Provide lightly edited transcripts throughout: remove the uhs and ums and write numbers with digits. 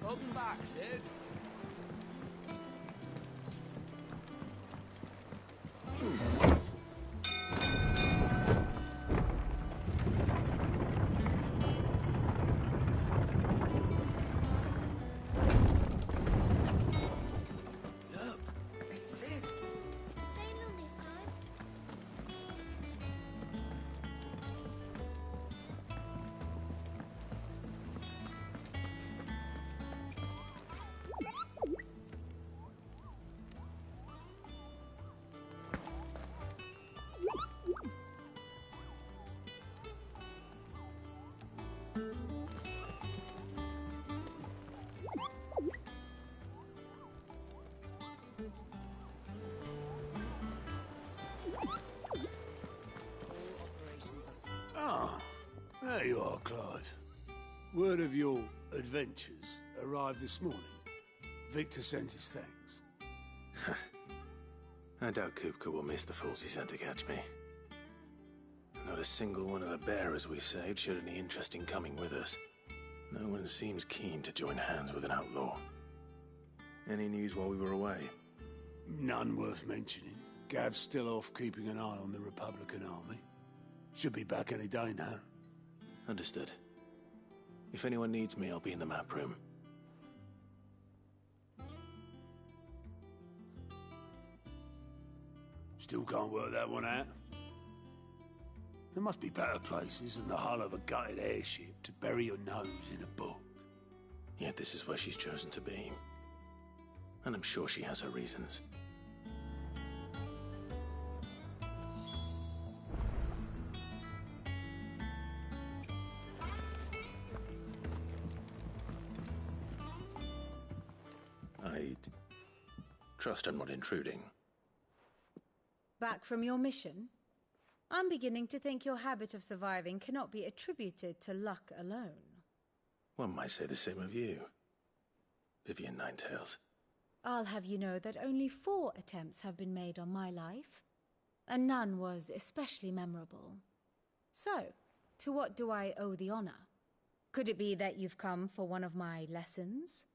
Welcome back, Sid. Look, it's Sid. Staying long this time? Ah, there you are, Clive. Word of your adventures arrived this morning. Victor sent his thanks. I doubt Kupka will miss the fools he sent to catch me. Not a single one of the bearers we saved showed any interest in coming with us. No one seems keen to join hands with an outlaw. Any news while we were away? None worth mentioning. Gav's still off keeping an eye on the Republican army. Should be back any day now. Understood. If anyone needs me, I'll be in the map room. Still can't work that one out. There must be better places than the hull of a gutted airship to bury your nose in a book. Yet this is where she's chosen to be. And I'm sure she has her reasons. I trust I'm not intruding. Back from your mission? I'm beginning to think your habit of surviving cannot be attributed to luck alone. One might say the same of you, Vivian Ninetails. I'll have you know that only 4 attempts have been made on my life, and none was especially memorable. So, to what do I owe the honor? Could it be that you've come for one of my lessons?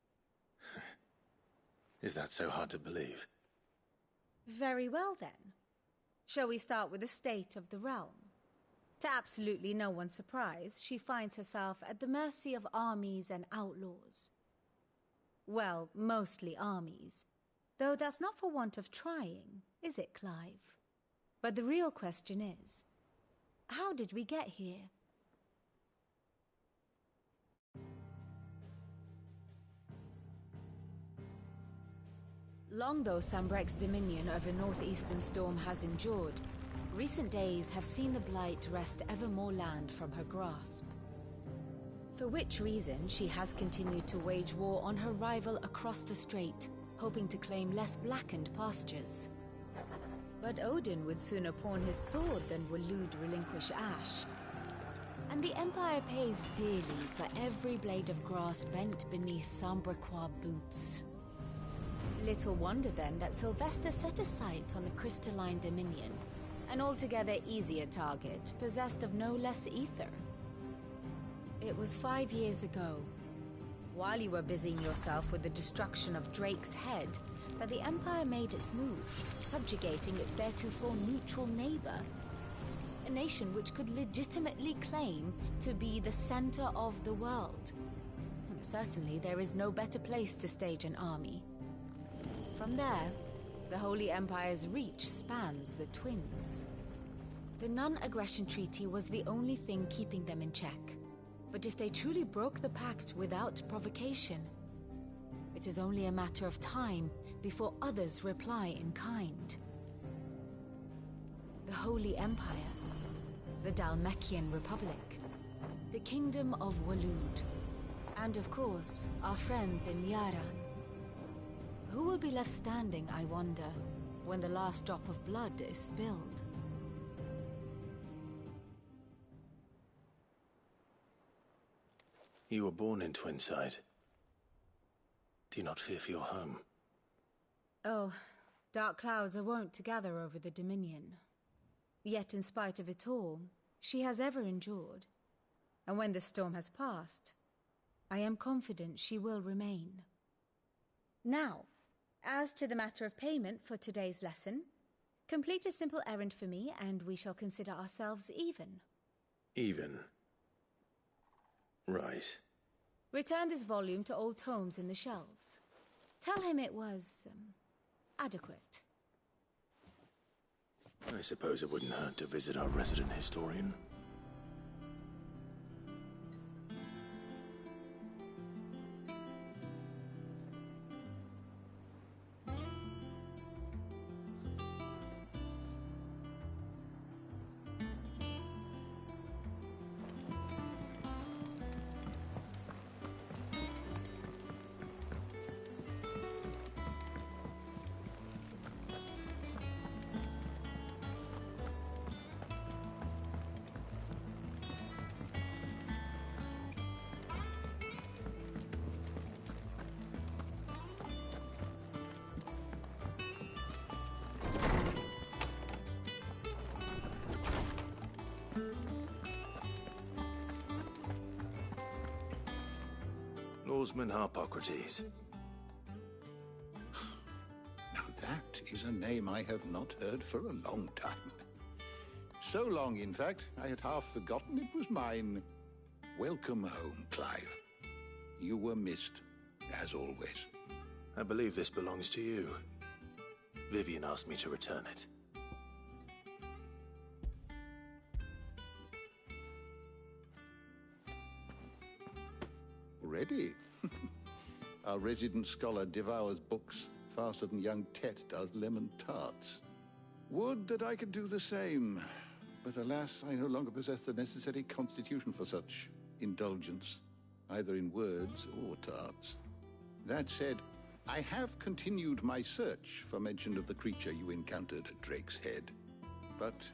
Is that so hard to believe? Very well then. Shall we start with the state of the realm? To absolutely no one's surprise, she finds herself at the mercy of armies and outlaws. Well, mostly armies. Though that's not for want of trying, is it, Clive? But the real question is, how did we get here? Long though Sambrek's dominion over northeastern Storm has endured, recent days have seen the Blight wrest ever more land from her grasp. For which reason she has continued to wage war on her rival across the strait, hoping to claim less blackened pastures. But Odin would sooner pawn his sword than Waloed relinquish Ash. And the Empire pays dearly for every blade of grass bent beneath Sambrequois boots. Little wonder then that Sylvester set his sights on the crystalline dominion, an altogether easier target, possessed of no less ether. It was 5 years ago, while you were busying yourself with the destruction of Drake's head, that the Empire made its move, subjugating its theretofore neutral neighbor. A nation which could legitimately claim to be the center of the world. Certainly there is no better place to stage an army. From there, the Holy Empire's reach spans the Twins. The non-aggression treaty was the only thing keeping them in check. But if they truly broke the pact without provocation, it is only a matter of time before others reply in kind. The Holy Empire, the Dhalmekian Republic, the Kingdom of Waloed, and of course, our friends in Yaran. Who will be left standing, I wonder, when the last drop of blood is spilled? You were born in Twinside. Do you not fear for your home? Oh, dark clouds are wont to gather over the Dominion. Yet in spite of it all, she has ever endured. And when the storm has passed, I am confident she will remain. Now, as to the matter of payment for today's lesson, complete a simple errand for me and we shall consider ourselves even. Even? Right. Return this volume to old tomes in the shelves. Tell him it was, adequate. I suppose it wouldn't hurt to visit our resident historian. Norseman Harpocrates. Now that is a name I have not heard for a long time. So long, in fact, I had half forgotten it was mine. Welcome home, Clive. You were missed, as always. I believe this belongs to you. Vivian asked me to return it. Already? Our resident scholar devours books faster than young Tet does lemon tarts. Would that I could do the same. But alas, I no longer possess the necessary constitution for such indulgence, either in words or tarts. That said, I have continued my search for mention of the creature you encountered at Drake's Head. But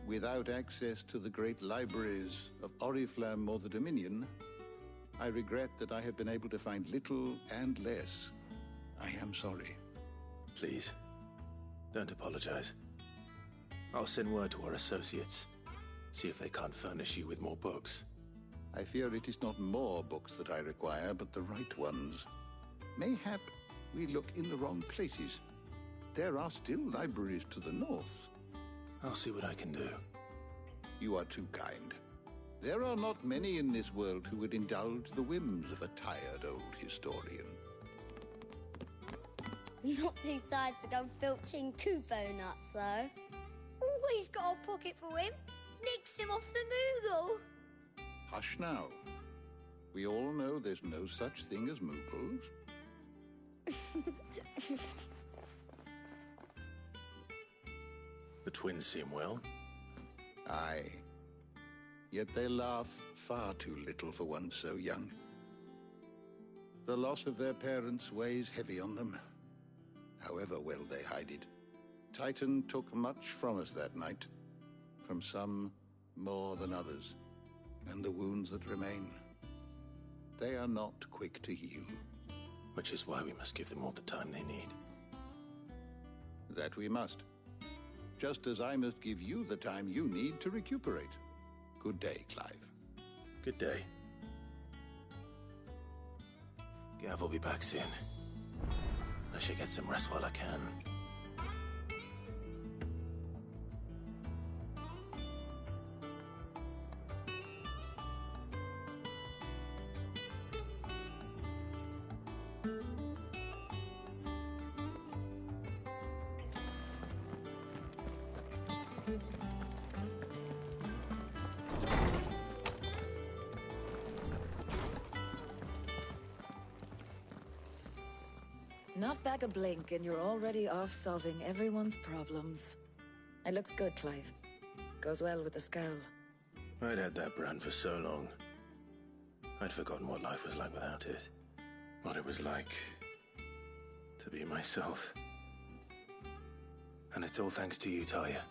without access to the great libraries of Oriflamme or the Dominion, I regret that I have been able to find little and less. I am sorry. Please, don't apologize. I'll send word to our associates. See if they can't furnish you with more books. I fear it is not more books that I require, but the right ones. Mayhap we look in the wrong places. There are still libraries to the north. I'll see what I can do. You are too kind. There are not many in this world who would indulge the whims of a tired old historian. Not too tired to go filching Kupo nuts, though. Always got a pocket for him. Nicks him off the Moogle. Hush now. We all know there's no such thing as Moogles. The twins seem well. Aye. Yet they laugh far too little for one so young. The loss of their parents weighs heavy on them, however well they hide it. Titan took much from us that night, from some more than others, and the wounds that remain, they are not quick to heal. Which is why we must give them all the time they need. That we must. Just as I must give you the time you need to recuperate. Good day, Clive. Good day. Gav will be back soon. I should get some rest while I can. Not back a blink and you're already off solving everyone's problems. It looks good, Clive. Goes well with the scowl. I'd had that brand for so long. I'd forgotten what life was like without it. What it was like to be myself. And it's all thanks to you, Talia.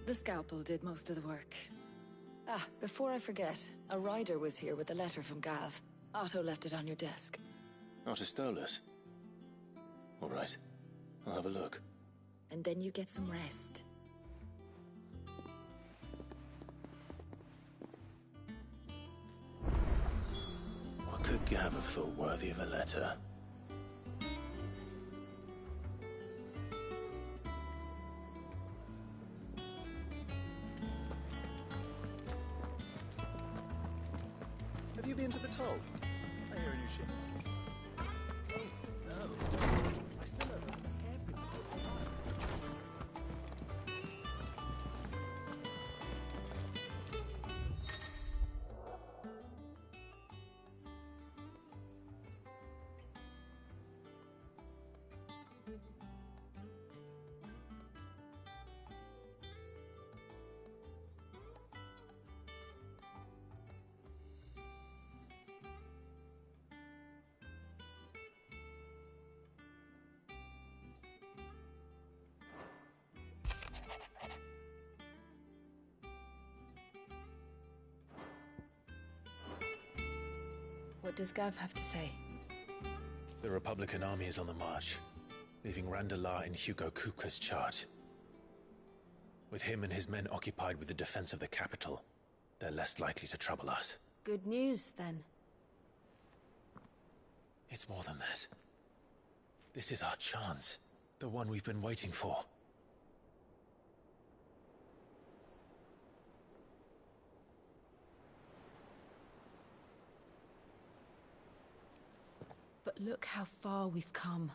The scalpel did most of the work. Ah, before I forget, a rider was here with a letter from Gav. Otto left it on your desk. Otto stole us. All right. I'll have a look. And then you get some rest. What could Gav have thought worthy of a letter? Have you been to the toll? I hear a new ship. Oh, no. I still don't know. What does Gav have to say? The Republican army is on the march, leaving Randalar in Hugo Kupka's charge. With him and his men occupied with the defense of the capital, they're less likely to trouble us. Good news, then. It's more than that. This is our chance. The one we've been waiting for. But look how far we've come.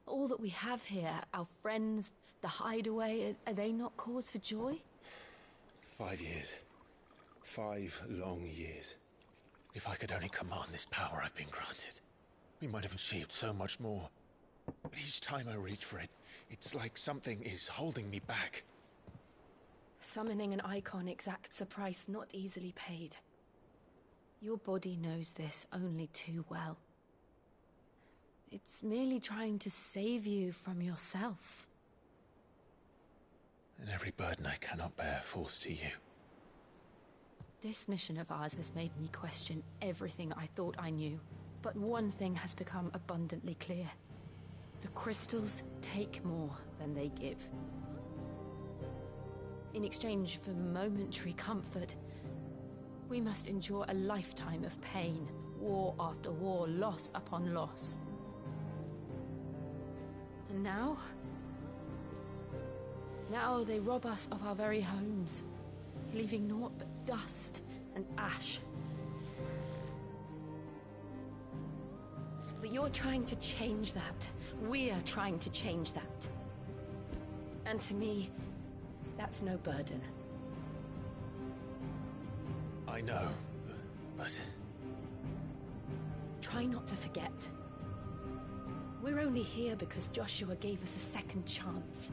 All that we have here, our friends, the hideaway, are they not cause for joy? 5 years. 5 long years. If I could only command this power I've been granted, we might have achieved so much more. But each time I reach for it, it's like something is holding me back. Summoning an icon exacts a price not easily paid. Your body knows this only too well. It's merely trying to save you from yourself. And every burden I cannot bear falls to you. This mission of ours has made me question everything I thought I knew. But one thing has become abundantly clear. The crystals take more than they give. In exchange for momentary comfort, we must endure a lifetime of pain, war after war, loss upon loss. And now they rob us of our very homes, leaving naught but dust and ash. But you're trying to change that. We're trying to change that. And to me, that's no burden. I know, but... Try not to forget. We're only here because Joshua gave us a second chance.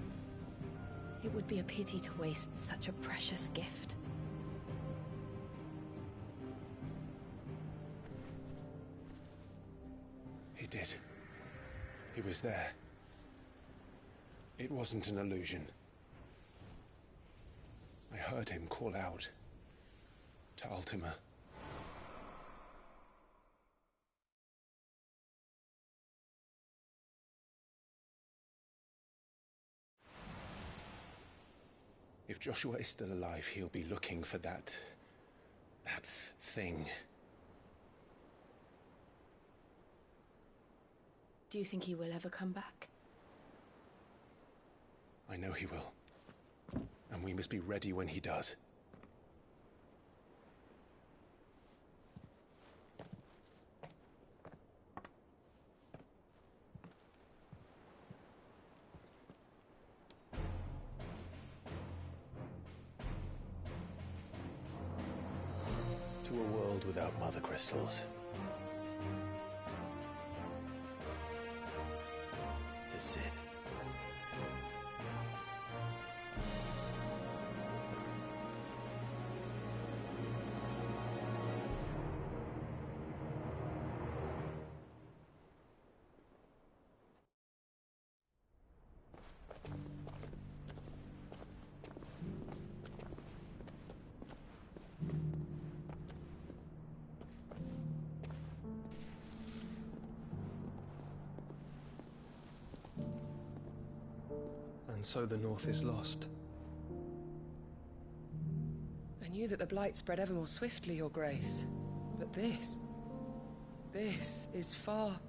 It would be a pity to waste such a precious gift. He did. He was there. It wasn't an illusion. I heard him call out to Ultima. If Joshua is still alive, he'll be looking for that thing. Do you think he will ever come back? I know he will. And we must be ready when he does. To a world without mother crystals. To Cid. And so the North is lost. I knew that the Blight spread ever more swiftly, Your Grace. But this... This is far,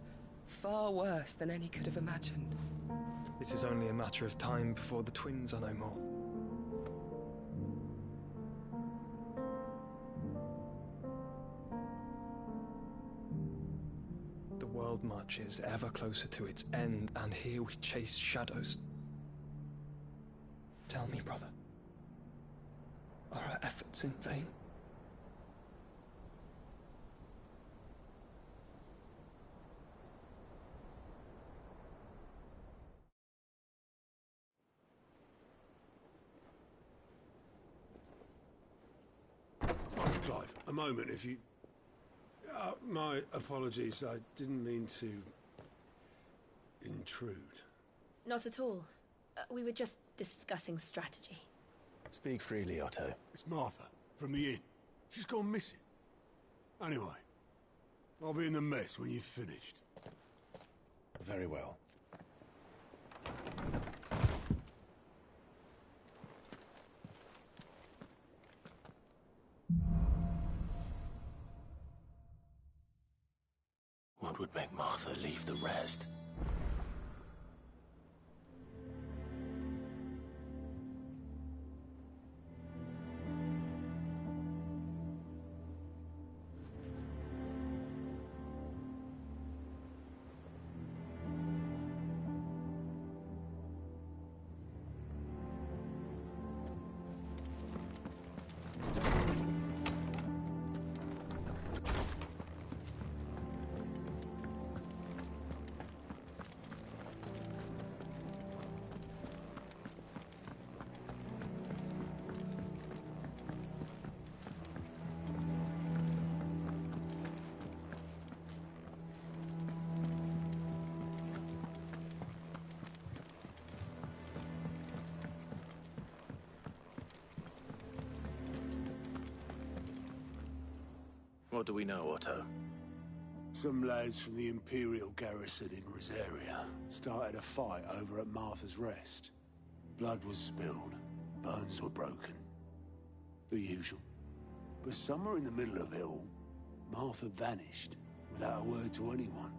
far worse than any could have imagined. It is only a matter of time before the twins are no more. The world marches ever closer to its end, and here we chase shadows. Tell me, brother, are our efforts in vain? Master Clive, a moment, if you... my apologies, I didn't mean to... intrude. Not at all. We were just discussing strategy. Speak freely, Otto. It's Martha, from the inn. She's gone missing. Anyway, I'll be in the mess when you've finished. Very well. What would make Martha leave the rest? What do we know, Otto? Some lads from the Imperial garrison in Rosaria started a fight over at Martha's Rest. Blood was spilled, bones were broken. The usual. But somewhere in the middle of it all, Martha vanished without a word to anyone.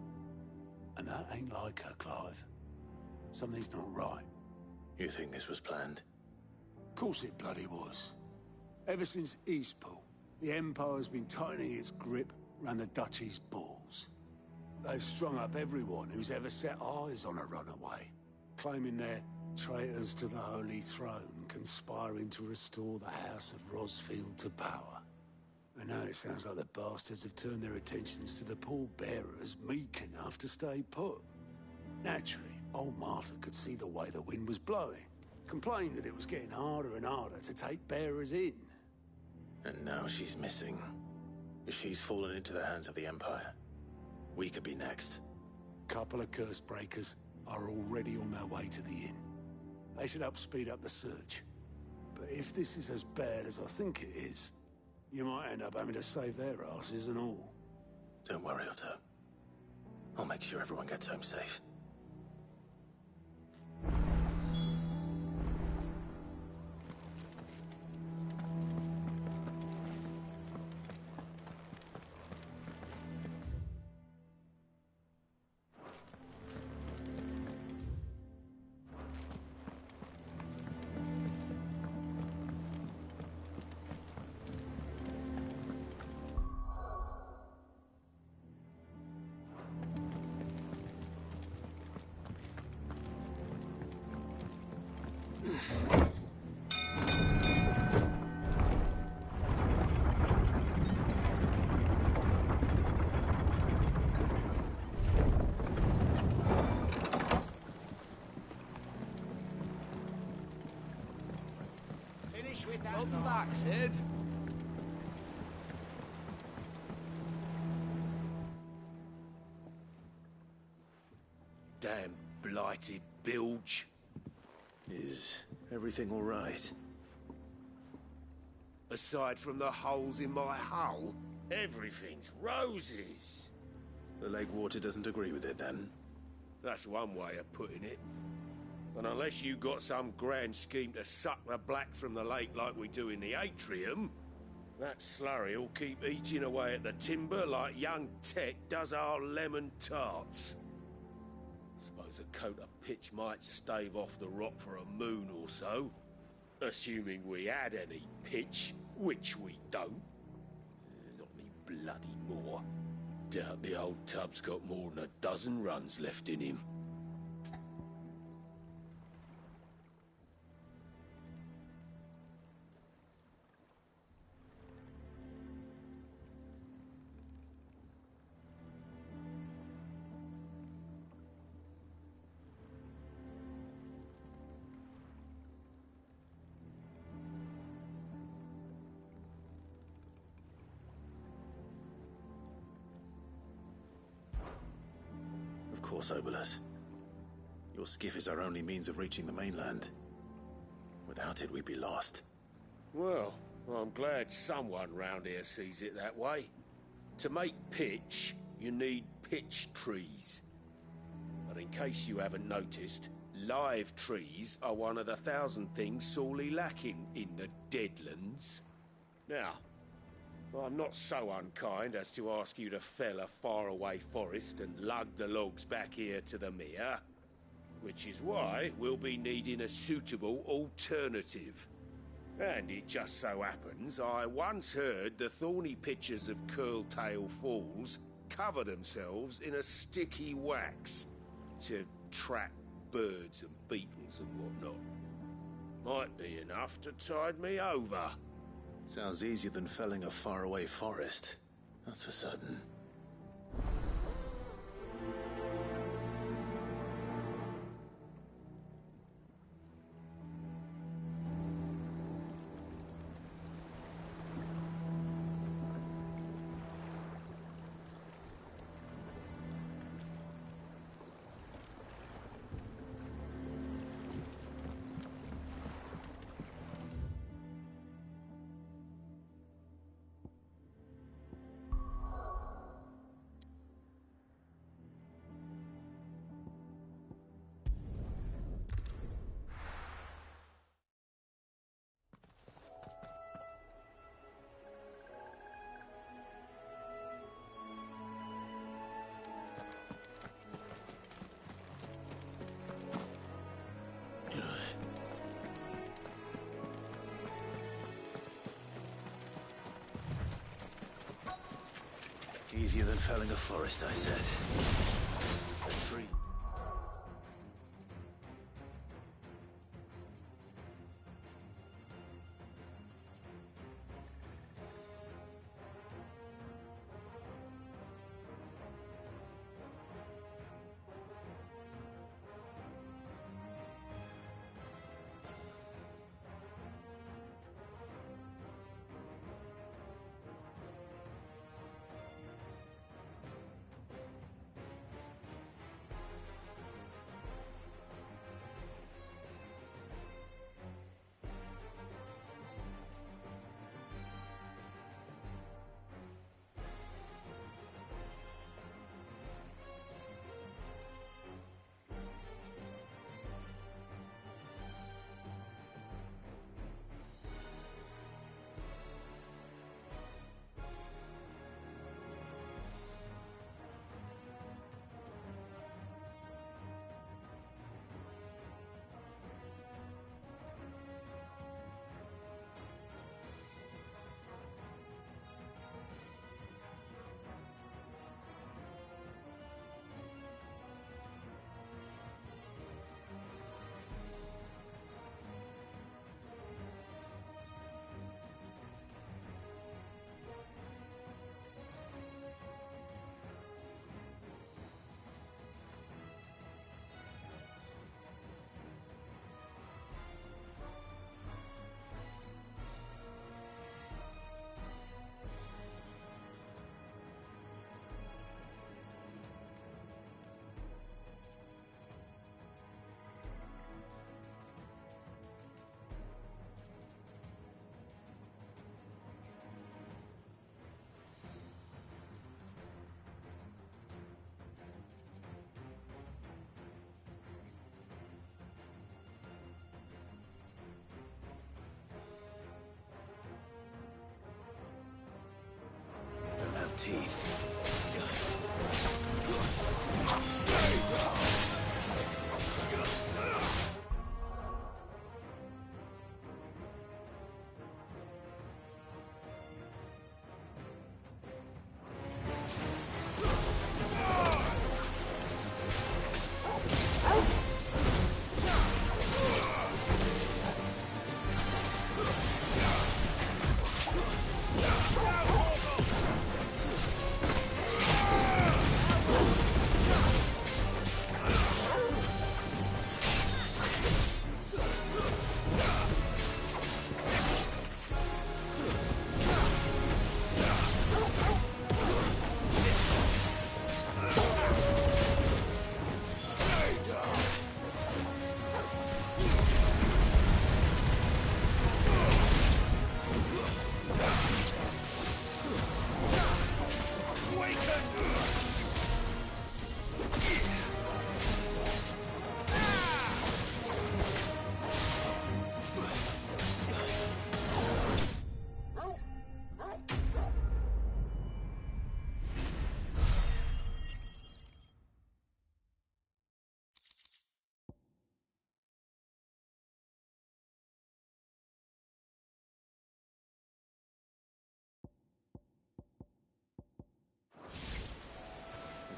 And that ain't like her, Clive. Something's not right. You think this was planned? Of course it bloody was. Ever since Eastpool, the Empire's been tightening its grip round the Duchy's balls. They've strung up everyone who's ever set eyes on a runaway, claiming they're traitors to the Holy Throne, conspiring to restore the House of Rosfield to power. And now it sounds like the bastards have turned their attentions to the pallbearers meek enough to stay put. Naturally, old Martha could see the way the wind was blowing, complained that it was getting harder and harder to take bearers in. And now she's missing. If she's fallen into the hands of the Empire, we could be next. Couple of curse breakers are already on their way to the inn. They should help speed up the search. But if this is as bad as I think it is, you might end up having to save their asses and all. Don't worry, Otto. I'll make sure everyone gets home safe. Finish with that. Welcome back, Sid. Damn blighted bilge. Is everything all right? Aside from the holes in my hull, everything's roses. The lake water doesn't agree with it, then? That's one way of putting it. And unless you got some grand scheme to suck the black from the lake like we do in the atrium, That slurry'll keep eating away at the timber like young Tech does our lemon tarts. Suppose a coat of pitch might stave off the rot for a moon or so. Assuming we had any pitch, which we don't. Not any bloody more. Doubt the old tub's got more than a dozen runs left in him. Of course, Obolus. Your skiff is our only means of reaching the mainland. Without it, we'd be lost. Well, I'm glad someone round here sees it that way. To make pitch, you need pitch trees. But in case you haven't noticed, live trees are one of the 1,000 things sorely lacking in the Deadlands. Now, I'm not so unkind as to ask you to fell a faraway forest and lug the logs back here to the mere, which is why we'll be needing a suitable alternative. And it just so happens I once heard the thorny pitchers of Curltail Falls cover themselves in a sticky wax to trap birds and beetles and whatnot. Might be enough to tide me over. Sounds easier than felling a faraway forest. That's for certain. Easier than felling a forest, I said. A tree. teeth.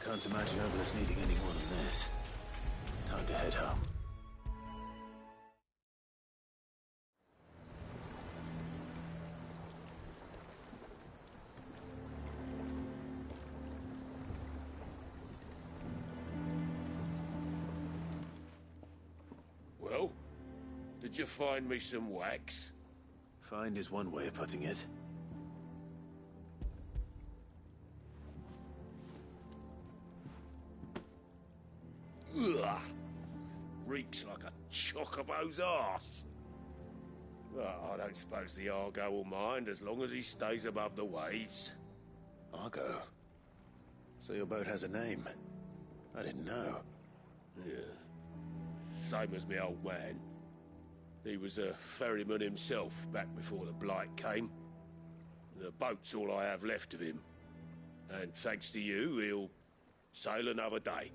Can't imagine Obolus needing any more than this. Time to head home. Well, did you find me some wax? Find is one way of putting it. Ugh. Reeks like a chocobo's arse. Well, I don't suppose the Argo will mind as long as he stays above the waves. Argo? So your boat has a name? I didn't know. Yeah. Same as me old man. He was a ferryman himself back before the Blight came. The boat's all I have left of him. And thanks to you, he'll sail another day.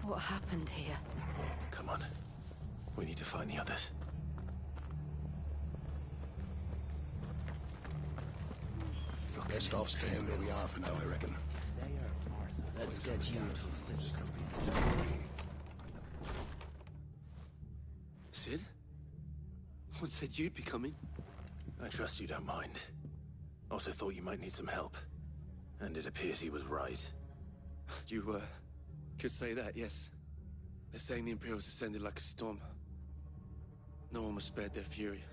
What happened here? Come on. We need to find the others. Best off staying where we are for now, I reckon. Let's get you to physical. Sid? What said you'd be coming? I trust you don't mind. Also thought you might need some help. And it appears he was right. You, could say that, yes. They're saying the Imperials ascended like a storm. No one was spared their fury.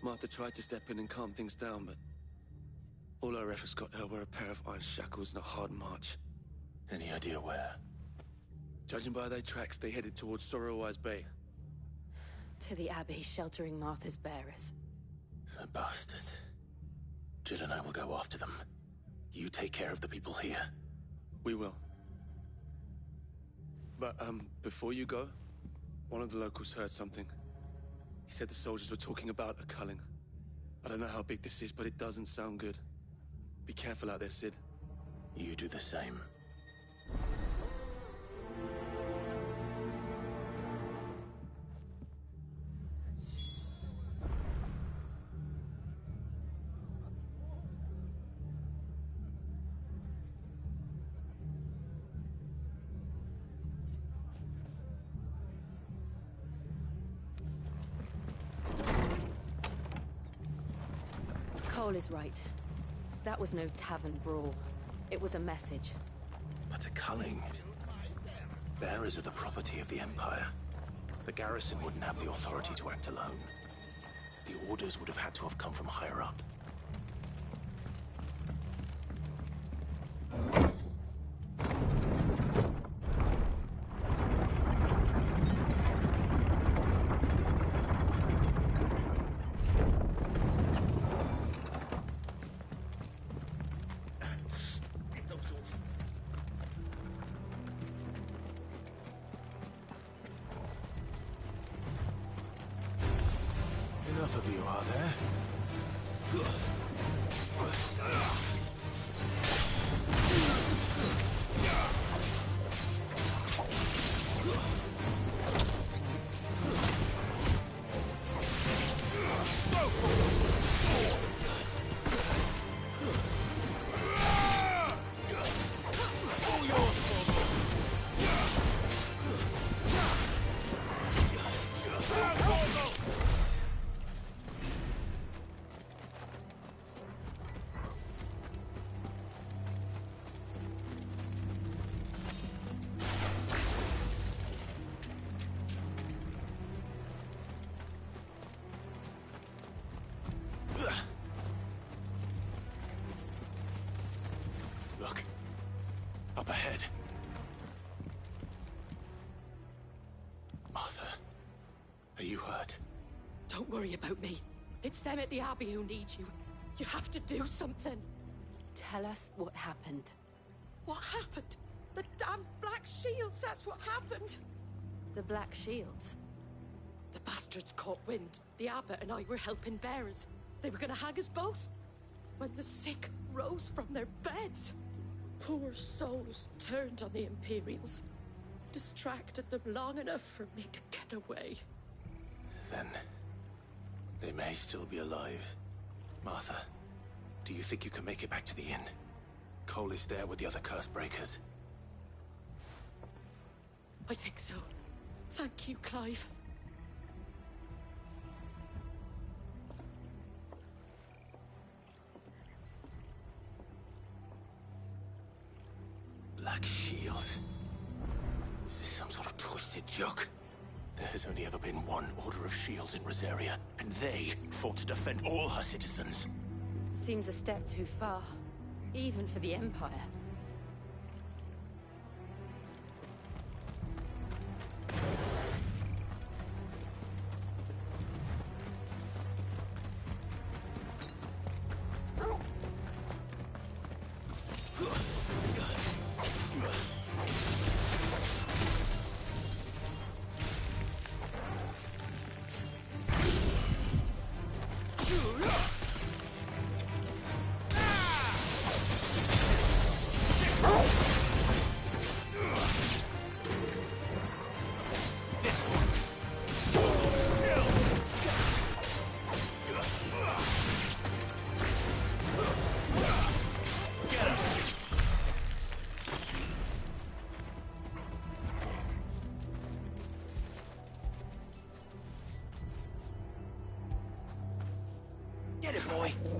Martha tried to step in and calm things down, but all our efforts got her were a pair of iron shackles and a hard march. Any idea where? Judging by their tracks, they headed towards Sorrowwise Bay. To the Abbey sheltering Martha's bearers. The bastards. Jill and I will go after them. You take care of the people here. We will. But, before you go, one of the locals heard something. He said the soldiers were talking about a culling. I don't know how big this is, but it doesn't sound good. Be careful out there, Sid. You do the same. Cole is right. That was no tavern brawl. It was a message. But a culling. Bearers are the property of the Empire. The garrison wouldn't have the authority to act alone. The orders would have had to have come from higher up. Enough of you, are there? Look. Up ahead. Martha, are you hurt? Don't worry about me. It's them at the Abbey who need you. You have to do something. Tell us what happened. What happened? The damn Black Shields, that's what happened. The Black Shields? The bastards caught wind. The Abbot and I were helping bearers. They were gonna hang us both. When the sick rose from their beds, poor souls turned on the Imperials. Distracted them long enough for me to get away. Then they may still be alive. Martha, do you think you can make it back to the inn? Cole is there with the other curse breakers. I think so. Thank you, Clive. Black Shields? Is this some sort of twisted joke? There has only ever been one Order of Shields in Rosaria, and they fought to defend all her citizens. Seems a step too far, even for the Empire. way.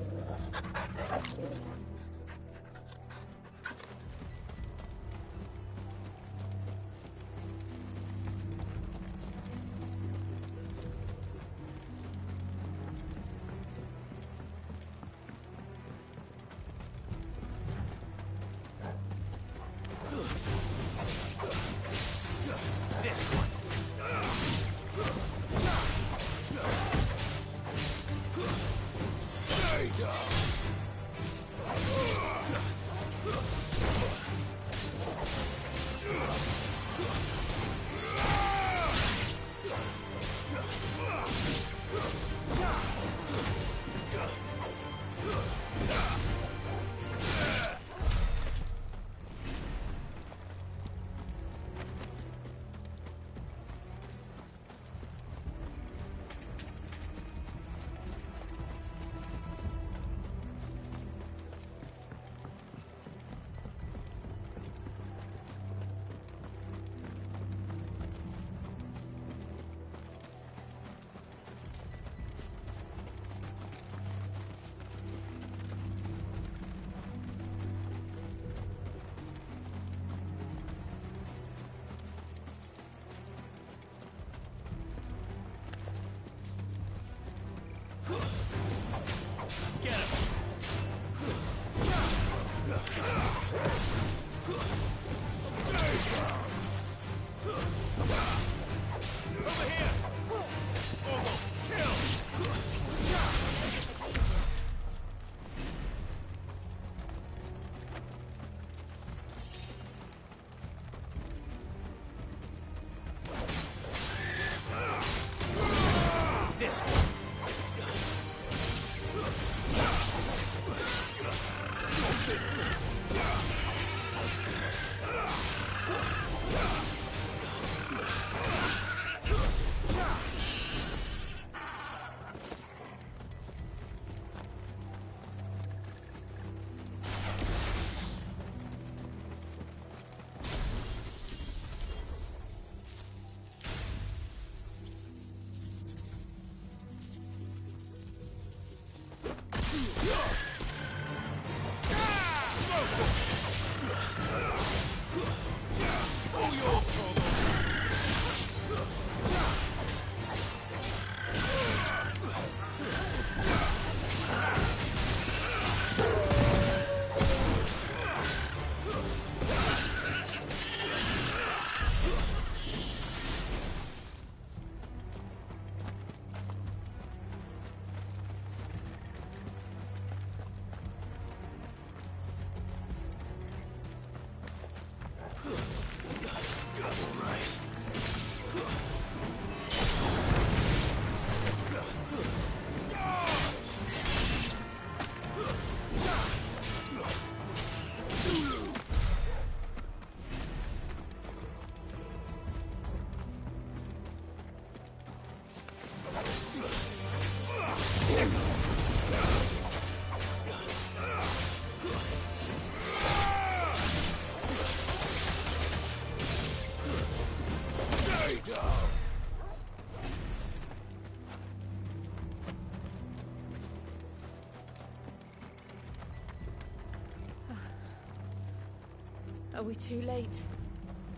Are we too late?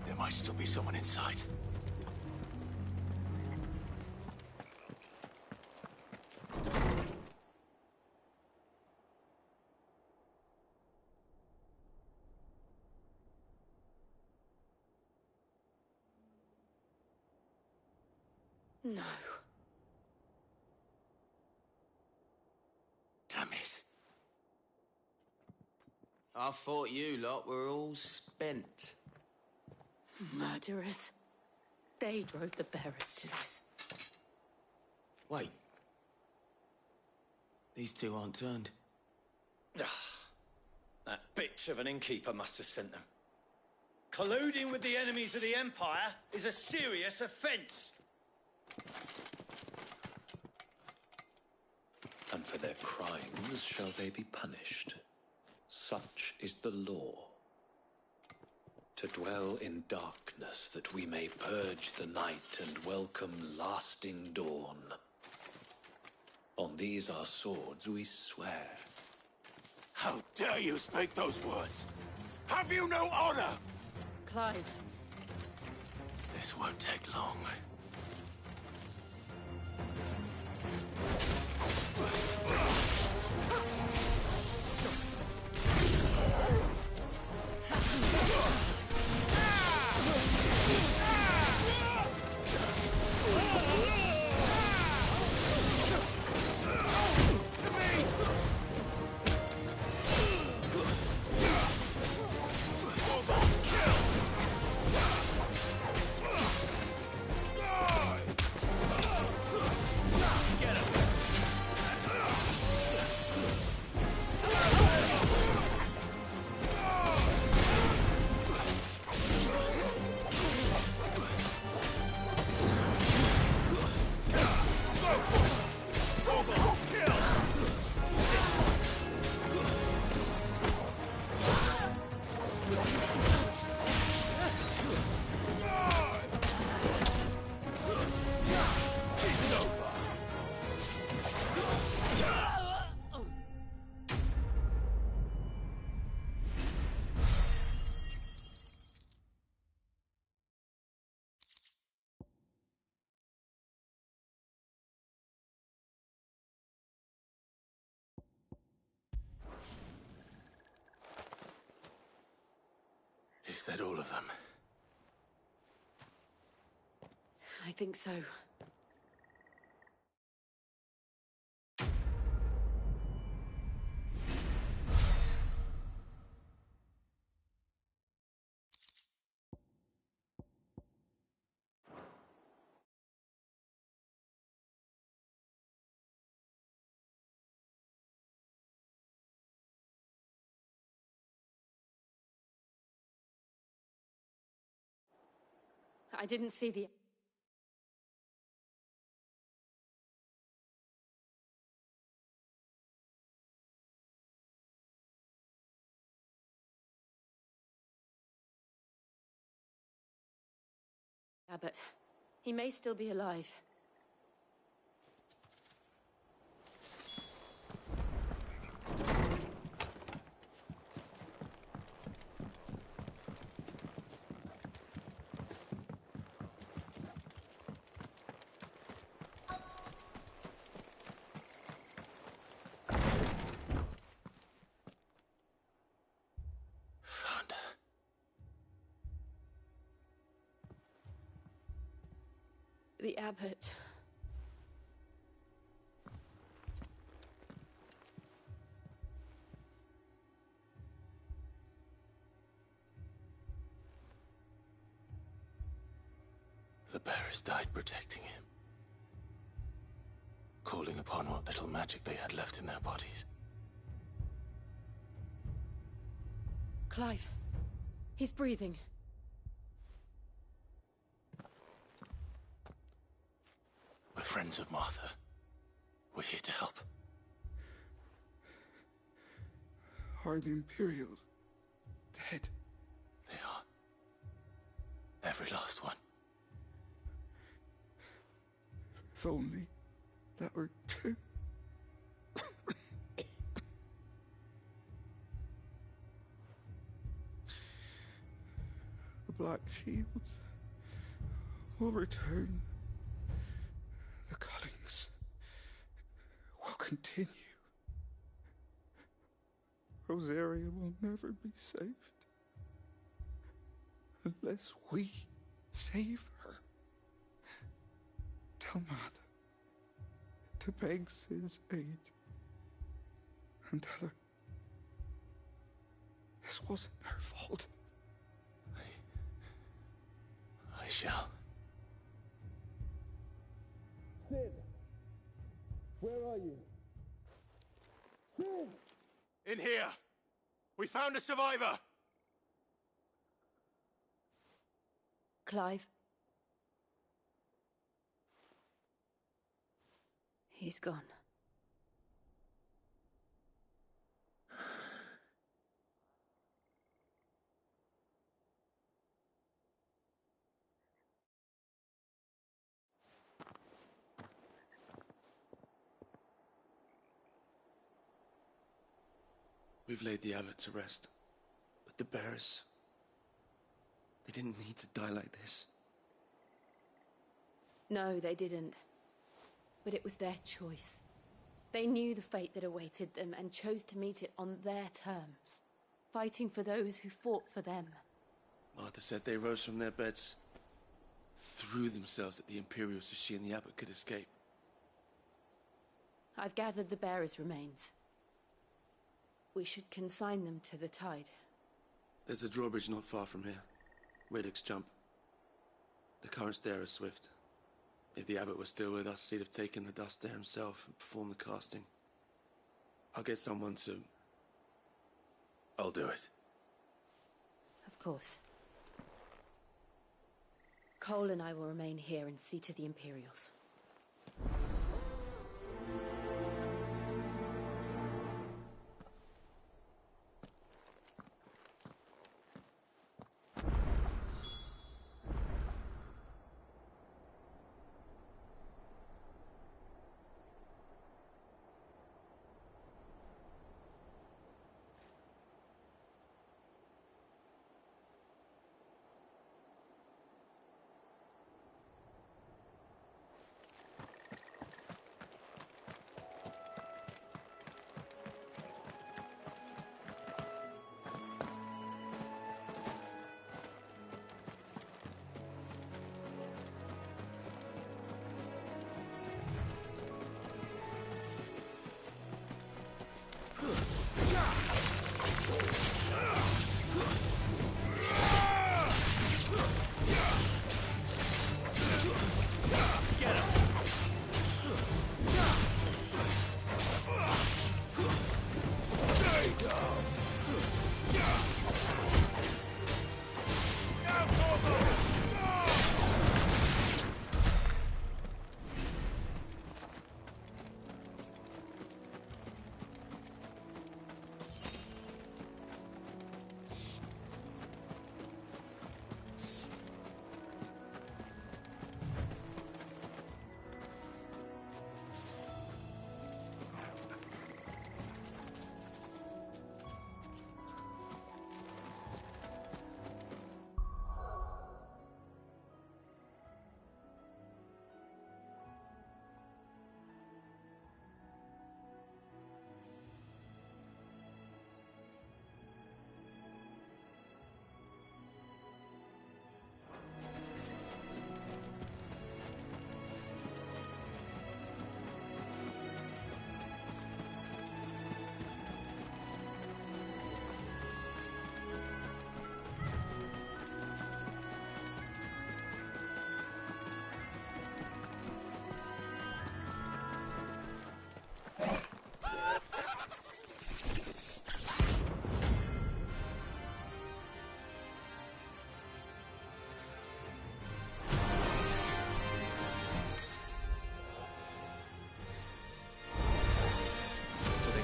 There might still be someone inside. No. Damn it. I thought you lot were all spent. Murderers. They drove the bearers to this. Wait. These two aren't turned. That bitch of an innkeeper must have sent them. Colluding with the enemies of the Empire is a serious offense. And for their crimes shall they be punished. Such is the law. To dwell in darkness that we may purge the night and welcome lasting dawn. On these our swords we swear. How dare you speak those words? Have you no honor? Clive. This won't take long. Is that all of them? I think so. I didn't see the... Abbot. He may still be alive. Found her. The Abbot. The bearers died protecting him. Calling upon what little magic they had left in their bodies. Clive. He's breathing. We're friends of Martha. We're here to help. Are the Imperials dead? They are. Every last one. If only that were true. The Black Shields will return. The Cullings will continue. Rosaria will never be saved unless we save her. Tell Mother to beg Cid's aid and tell her this wasn't her fault. I shall. Cid! Where are you? Cid! In here! We found a survivor! Clive. He's gone. We've laid the abbot to rest. But the bearers... they didn't need to die like this. No, they didn't. But it was their choice. They knew the fate that awaited them and chose to meet it on their terms, fighting for those who fought for them. Martha said they rose from their beds, threw themselves at the Imperials so she and the abbot could escape. I've gathered the bearers' remains. We should consign them to the tide. There's a drawbridge not far from here. Radix Jump. The currents there are swift. If the abbot was still with us, he'd have taken the dust there himself and performed the casting. I'll get someone to... I'll do it. Of course. Cole and I will remain here and see to the Imperials.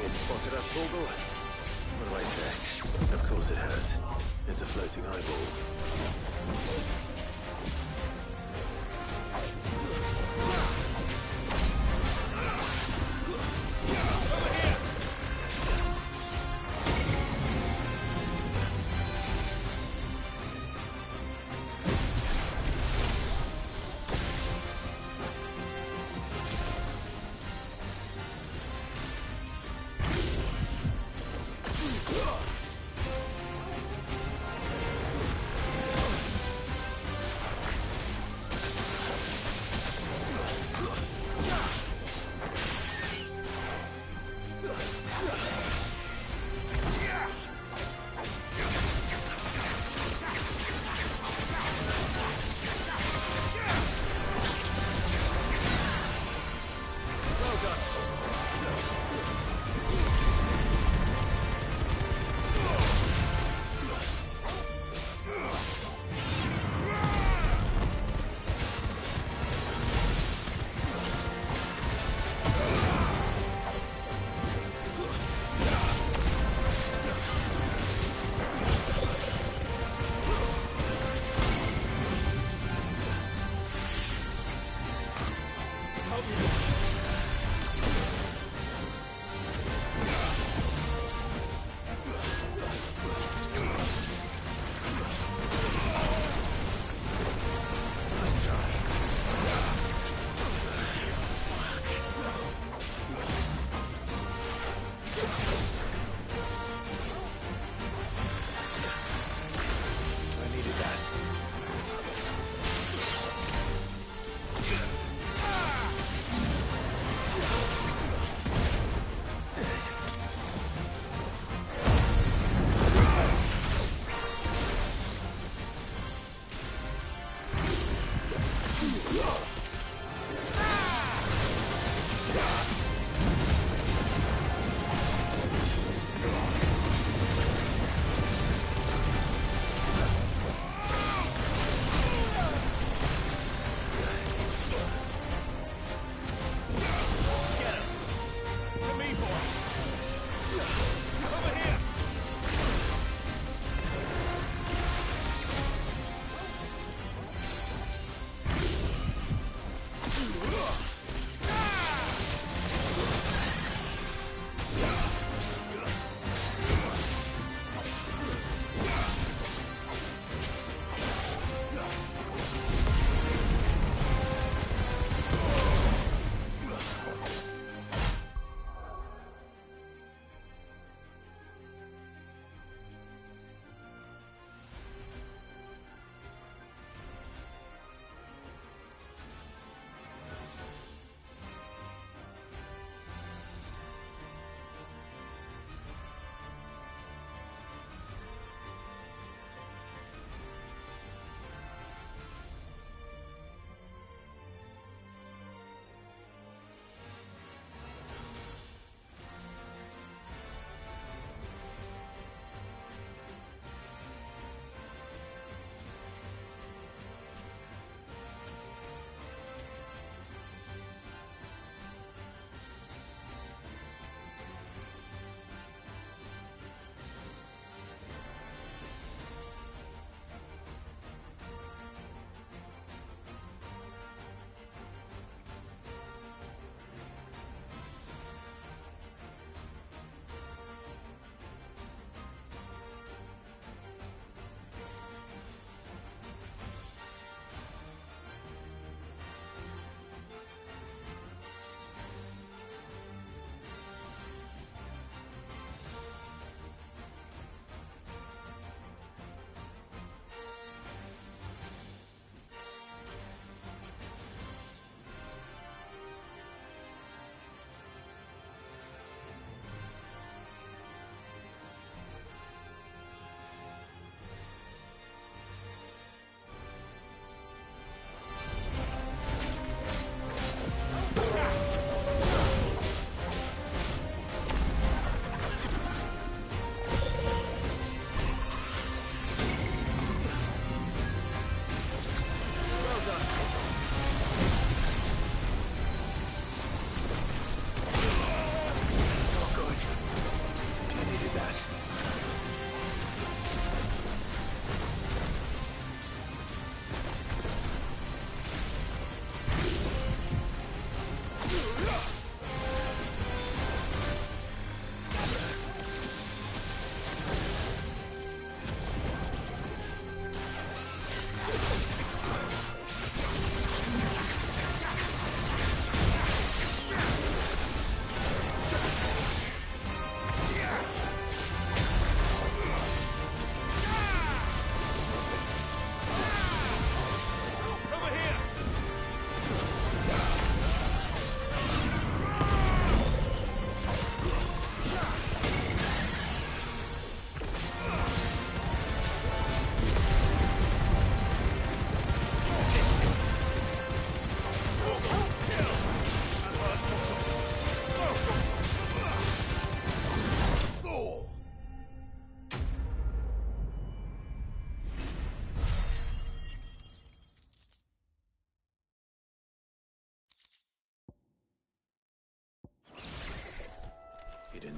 Spotted us, Vogel? What do I say? Of course it has. It's a floating eyeball.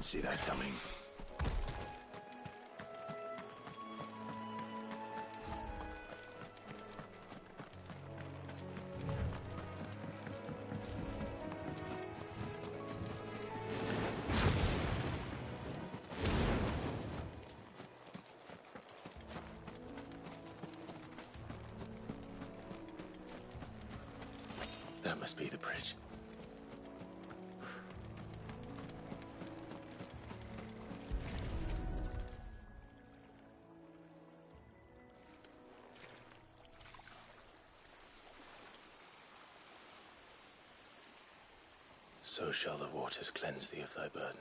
Didn't see that coming. That must be the bridge. So shall the waters cleanse thee of thy burden,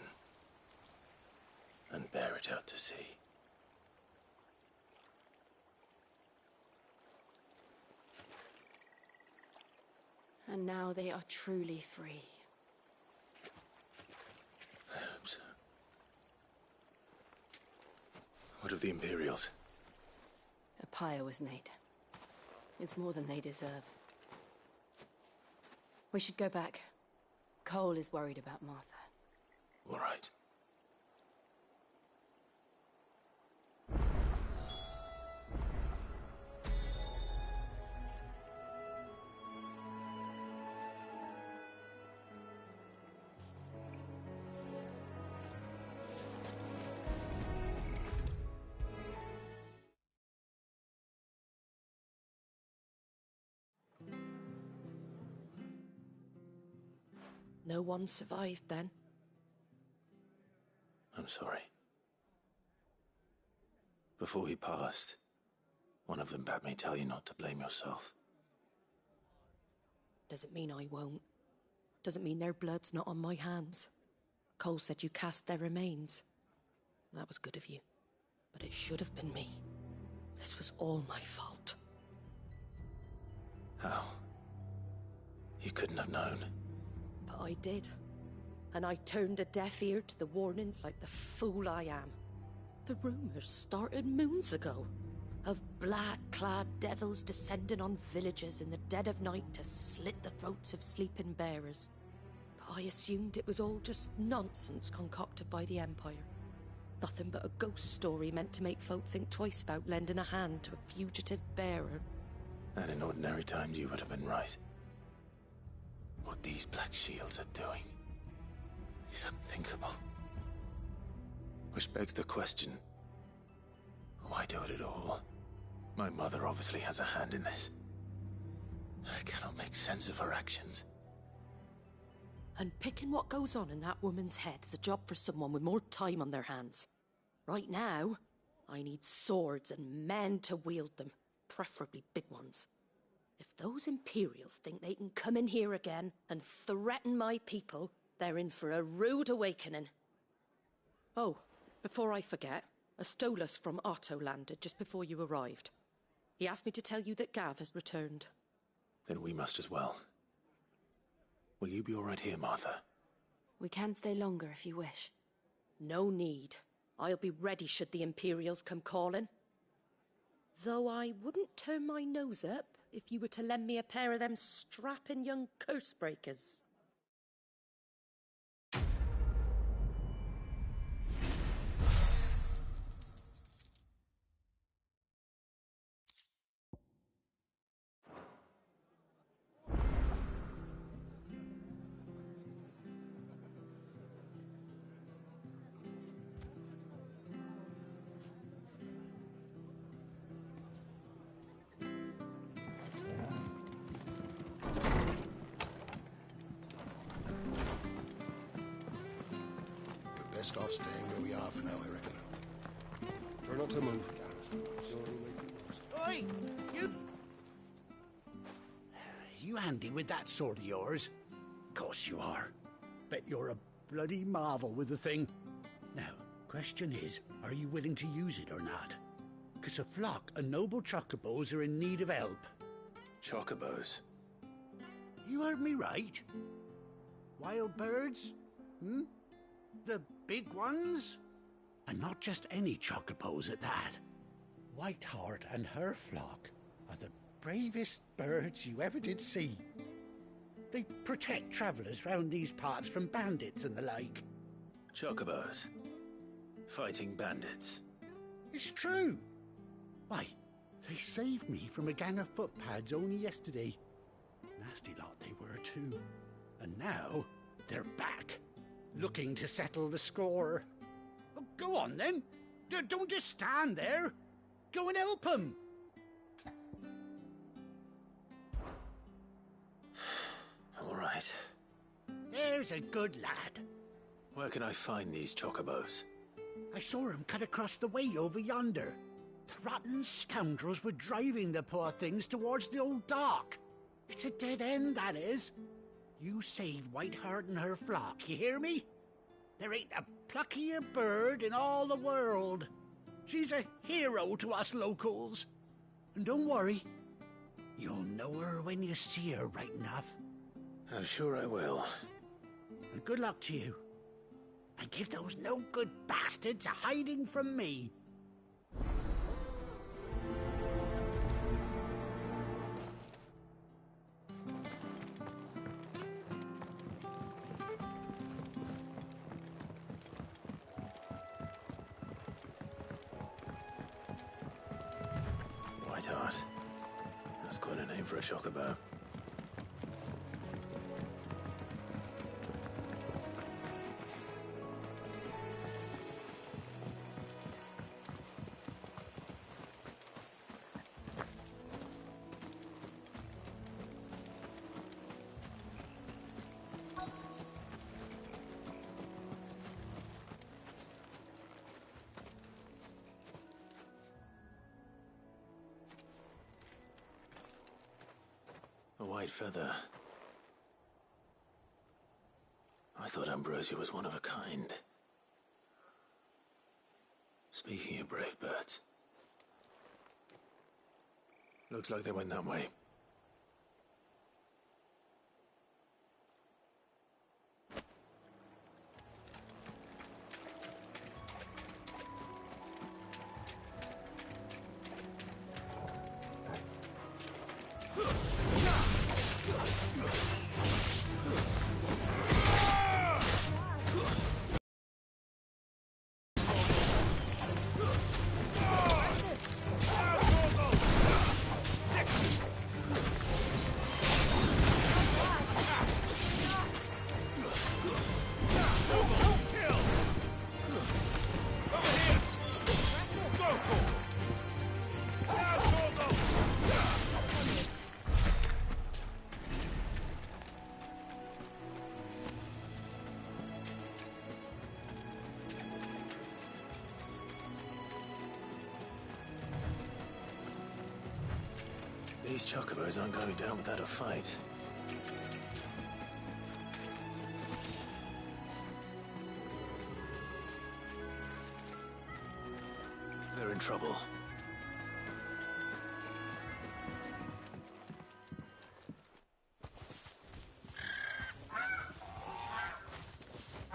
and bear it out to sea. And now they are truly free. I hope so. What of the Imperials? A pyre was made. It's more than they deserve. We should go back. Cole is worried about Martha. All right. No one survived then? I'm sorry. Before he passed, one of them bade me tell you not to blame yourself. Doesn't mean I won't. Doesn't mean their blood's not on my hands. Cole said you cast their remains. That was good of you. But it should have been me. This was all my fault. How? You couldn't have known. But I did. And I turned a deaf ear to the warnings like the fool I am. The rumors started moons ago. Of black-clad devils descending on villages in the dead of night to slit the throats of sleeping bearers. But I assumed it was all just nonsense concocted by the Empire. Nothing but a ghost story meant to make folk think twice about lending a hand to a fugitive bearer. And in ordinary times you would have been right. What these Black Shields are doing is unthinkable. Which begs the question, why do it at all? My mother obviously has a hand in this. I cannot make sense of her actions. And picking what goes on in that woman's head is a job for someone with more time on their hands. Right now, I need swords and men to wield them, preferably big ones. If those Imperials think they can come in here again and threaten my people, they're in for a rude awakening. Oh, before I forget, a Stolas from Otto landed just before you arrived. He asked me to tell you that Gav has returned. Then we must as well. Will you be all right here, Martha? We can stay longer if you wish. No need. I'll be ready should the Imperials come calling. Though I wouldn't turn my nose up if you were to lend me a pair of them strapping young curse-breakers. Best off staying where we are for now, I reckon. Try not to move. Oi! You handy with that sword of yours? Course you are. Bet you're a bloody marvel with the thing. Now, question is, are you willing to use it or not? 'Cause a flock of noble chocobos are in need of help. Chocobos? You heard me right. Wild birds? Hmm? The big ones? And not just any chocobos at that. Whiteheart and her flock are the bravest birds you ever did see. They protect travellers round these parts from bandits and the like. Chocobos. Fighting bandits. It's true. Why, they saved me from a gang of footpads only yesterday. Nasty lot they were too. And now, they're back, looking to settle the score. Oh, go on then. Don't just stand there. Go and help them. All right. There's a good lad. Where can I find these chocobos? I saw him cut across the way over yonder. The rotten scoundrels were driving the poor things towards the old dock. It's a dead end, that is. You save Whiteheart and her flock, you hear me? There ain't a pluckier bird in all the world. She's a hero to us locals. And don't worry, you'll know her when you see her right enough. I'm sure I will. And good luck to you. And give those no-good bastards a hiding from me. Whiteheart. That's quite a name for a chocobo. A white feather. I thought Ambrosia was one of a kind. Speaking of brave birds. Looks like they went that way. These chocobos aren't going down without a fight. They're in trouble.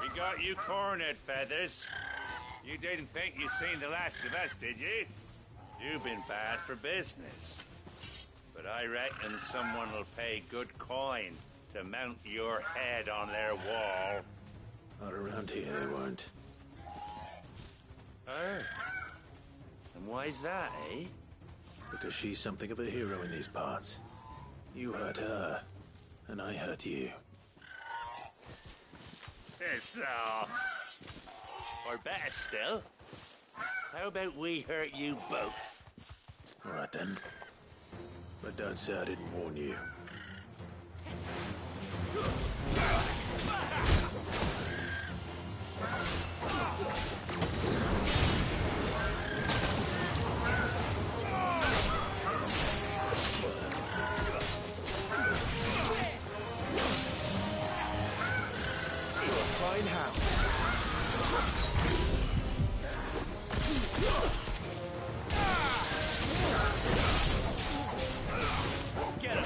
We got you cornered, Feathers. You didn't think you'd seen the last of us, did you? You've been bad for business. But I reckon someone will pay good coin to mount your head on their wall. Not around here, they won't. Oh. And why's that, eh? Because she's something of a hero in these parts. You hurt her, and I hurt you. So... Or better still, how about we hurt you both? All right, then. But don't say I didn't warn you. Fine how. Get him!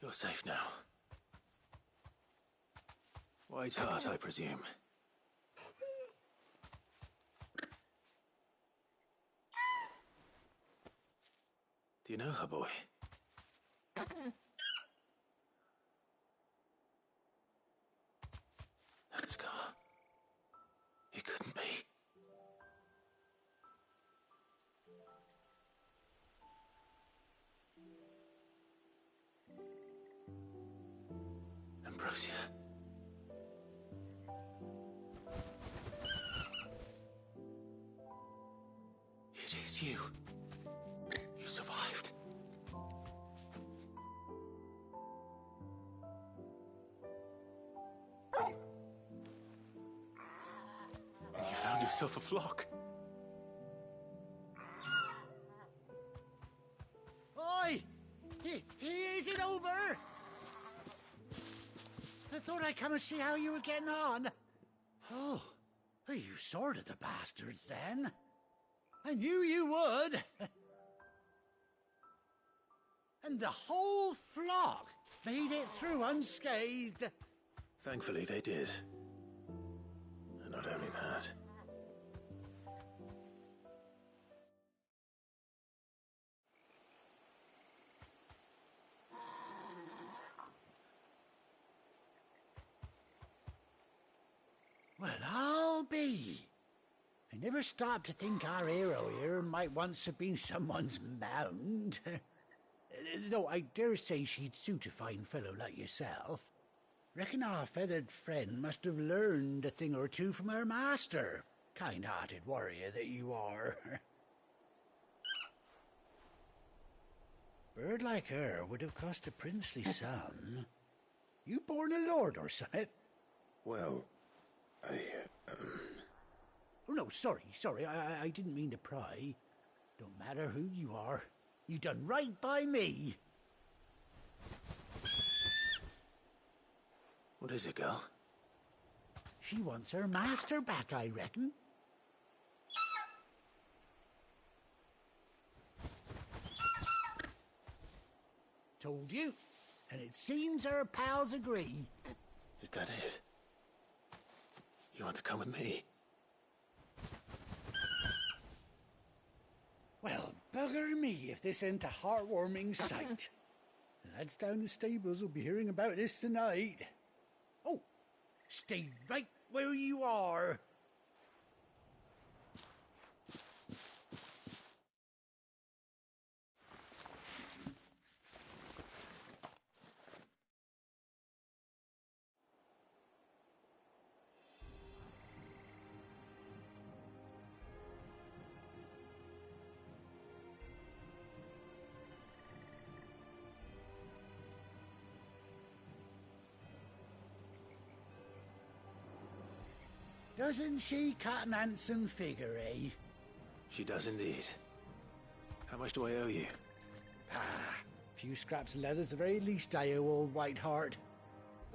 You're safe now. White Hart, I presume. Do you know her, boy? That scar. It couldn't be. Ambrosia. It is you. You survived. found yourself a flock. Oi! Is it over? I thought I'd come and see how you were getting on. Oh, you sorted the bastards then. I knew you would. And the whole flock made it through unscathed. Thankfully, they did. And not only that. Well, I'll be. I never stopped to think our hero here might once have been someone's mount. Though I dare say she'd suit a fine fellow like yourself. Reckon our feathered friend must have learned a thing or two from her master. Kind-hearted warrior that you are. Bird like her would have cost a princely sum. You born a lord or something? Well, Oh, no, sorry. I didn't mean to pry. Don't matter who you are. You done right by me. What is it, girl? She wants her master back, I reckon. Told you. And it seems her pals agree. Is that it? You want to come with me? Well, bugger me if this ain't a heartwarming sight. The lads down the stables will be hearing about this tonight. Oh, stay right where you are. Doesn't she cut an handsome figure, eh? She does indeed. How much do I owe you? A few scraps of leather's the very least I owe old Whiteheart.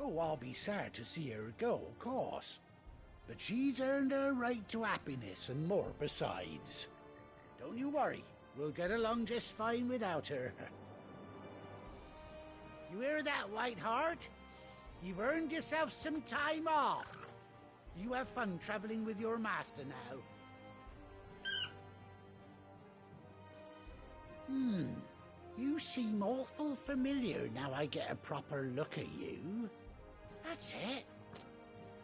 Oh, I'll be sad to see her go, of course. But she's earned her right to happiness and more besides. Don't you worry, we'll get along just fine without her. You hear that, Whiteheart? You've earned yourself some time off. You have fun traveling with your master now. You seem awful familiar now I get a proper look at you. That's it.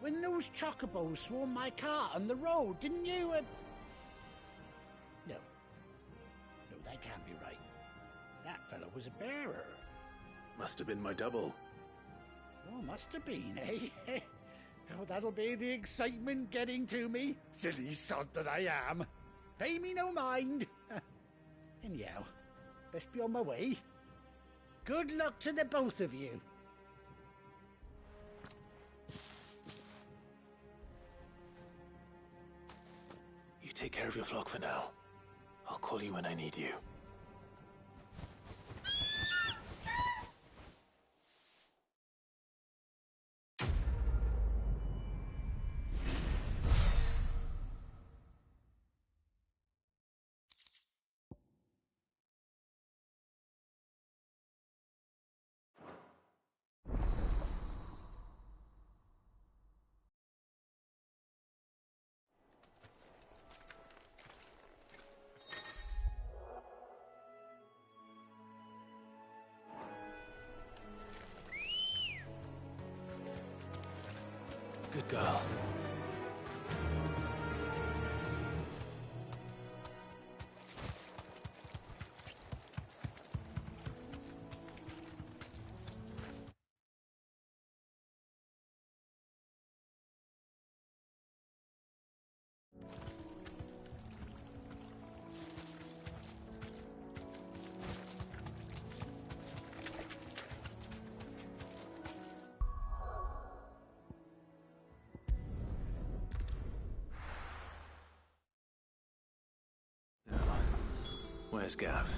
When those chocobos swarmed my cart on the road, didn't you? No, that can't be right. That fellow was a bearer. Must have been my double. Oh, must have been, eh? Oh, that'll be the excitement getting to me. Silly sod that I am. Pay me no mind. Anyhow, best be on my way. Good luck to the both of you. You take care of your flock for now. I'll call you when I need you. Good girl. Where's Gav?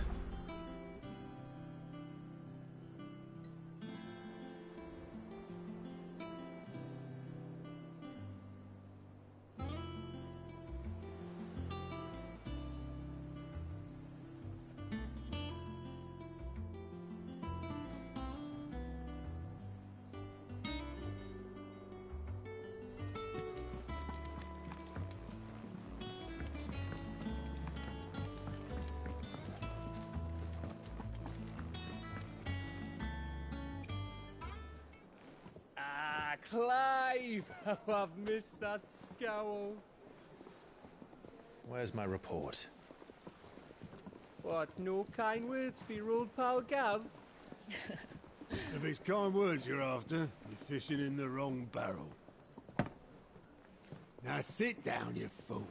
Clive! Oh, I've missed that scowl. Where's my report? What, no kind words for your old pal Gav? If it's kind words you're after, you're fishing in the wrong barrel. Now sit down, you fool.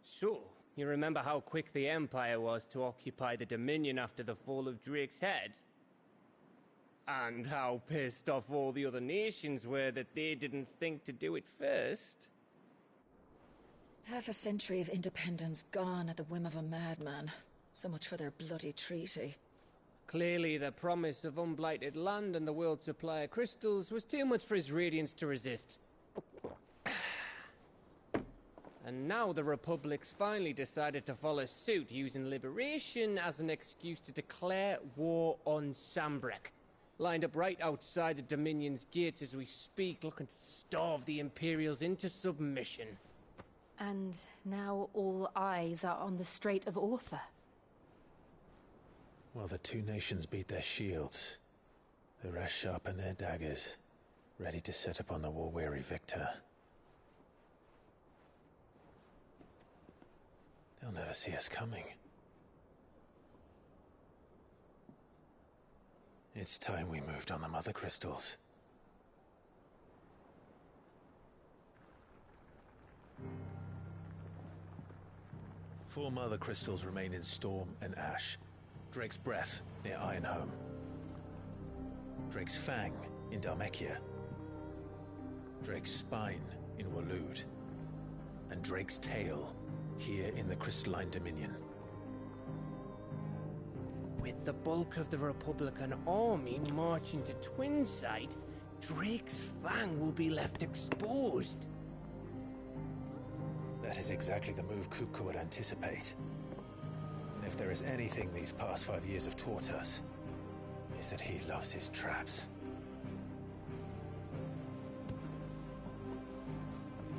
So, you remember how quick the Empire was to occupy the Dominion after the fall of Drake's head? And how pissed off all the other nations were that they didn't think to do it first? Half a century of independence gone at the whim of a madman. So much for their bloody treaty. Clearly, the promise of unblighted land and the world's supply of crystals was too much for his radiance to resist. And now the Republic's finally decided to follow suit, using liberation as an excuse to declare war on Sambrek. Lined up right outside the Dominion's gates as we speak, looking to starve the Imperials into submission. And now all eyes are on the Strait of Author. Well, the two nations beat their shields. The rest sharpen their daggers, ready to set upon the war-weary victor. They'll never see us coming. It's time we moved on the Mother Crystals. Four Mother Crystals remain in Storm and Ash. Drake's Breath near Ironhome. Drake's Fang in Dhalmekia. Drake's Spine in Waloed. And Drake's Tail here in the Crystalline Dominion. With the bulk of the Republican army marching to Twinside, Drake's Fang will be left exposed. That is exactly the move Kupka would anticipate. And if there is anything these past 5 years have taught us, is that he loves his traps.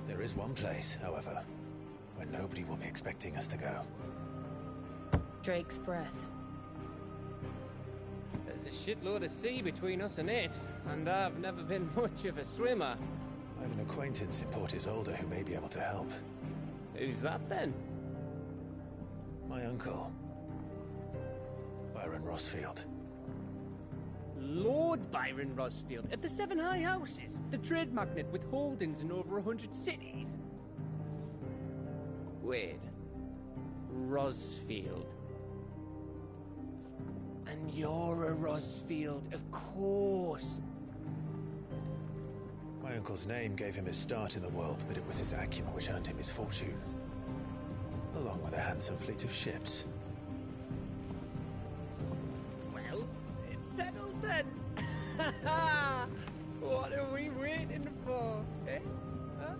There is one place, however, where nobody will be expecting us to go. Drake's Breath. There's a shitload of sea between us and it, and I've never been much of a swimmer. I have an acquaintance in Port Isolde who may be able to help. Who's that then? My uncle, Byron Rosfield. Lord Byron Rosfield of the Seven High Houses, the trade magnate with holdings in over 100 cities. Wait, Rosfield. And you're a Rosfield, of course. My uncle's name gave him his start in the world, but it was his acumen which earned him his fortune. Along with a handsome fleet of ships. Well, it's settled then. What are we waiting for, eh? Huh?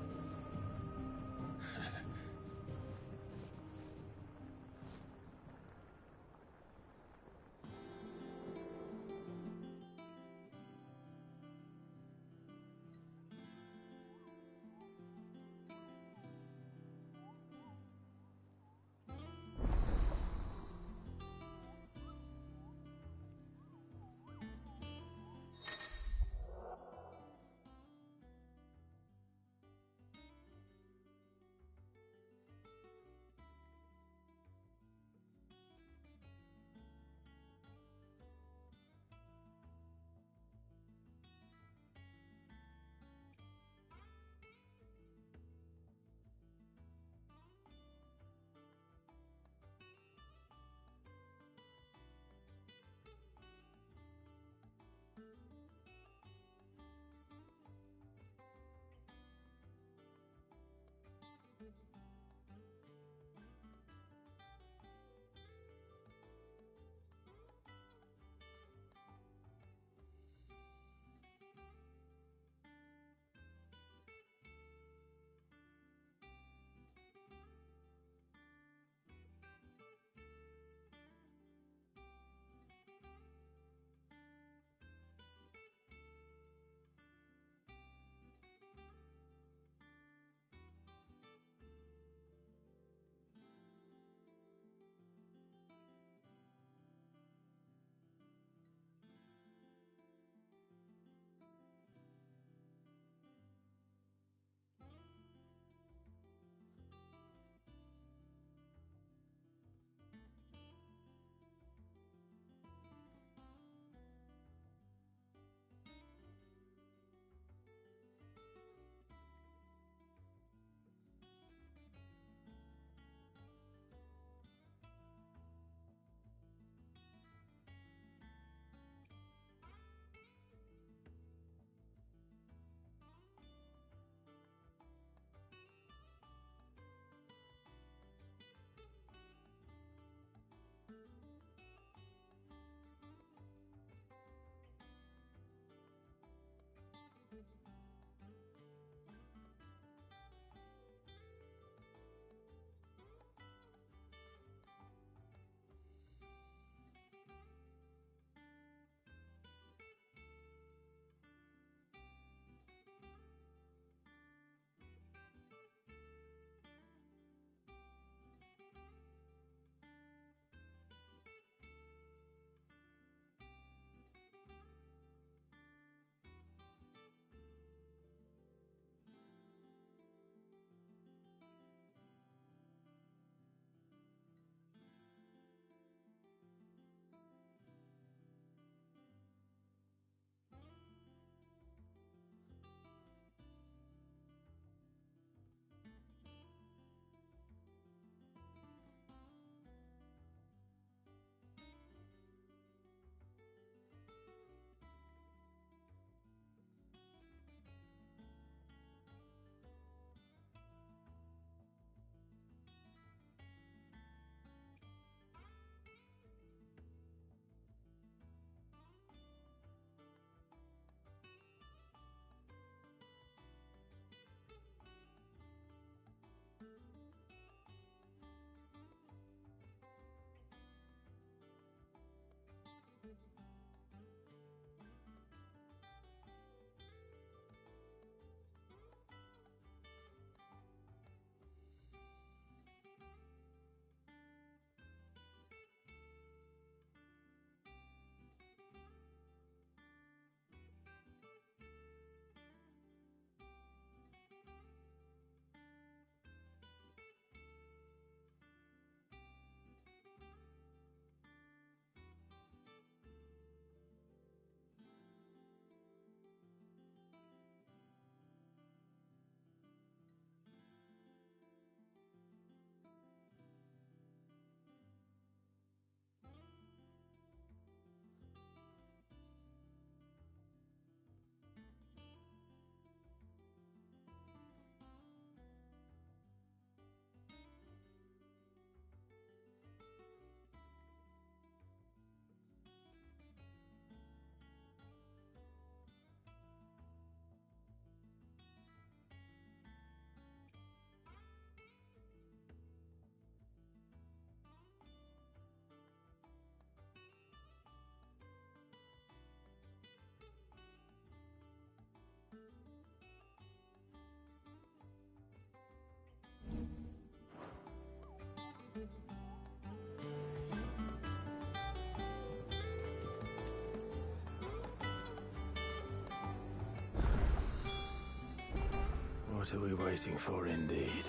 What are we waiting for, indeed?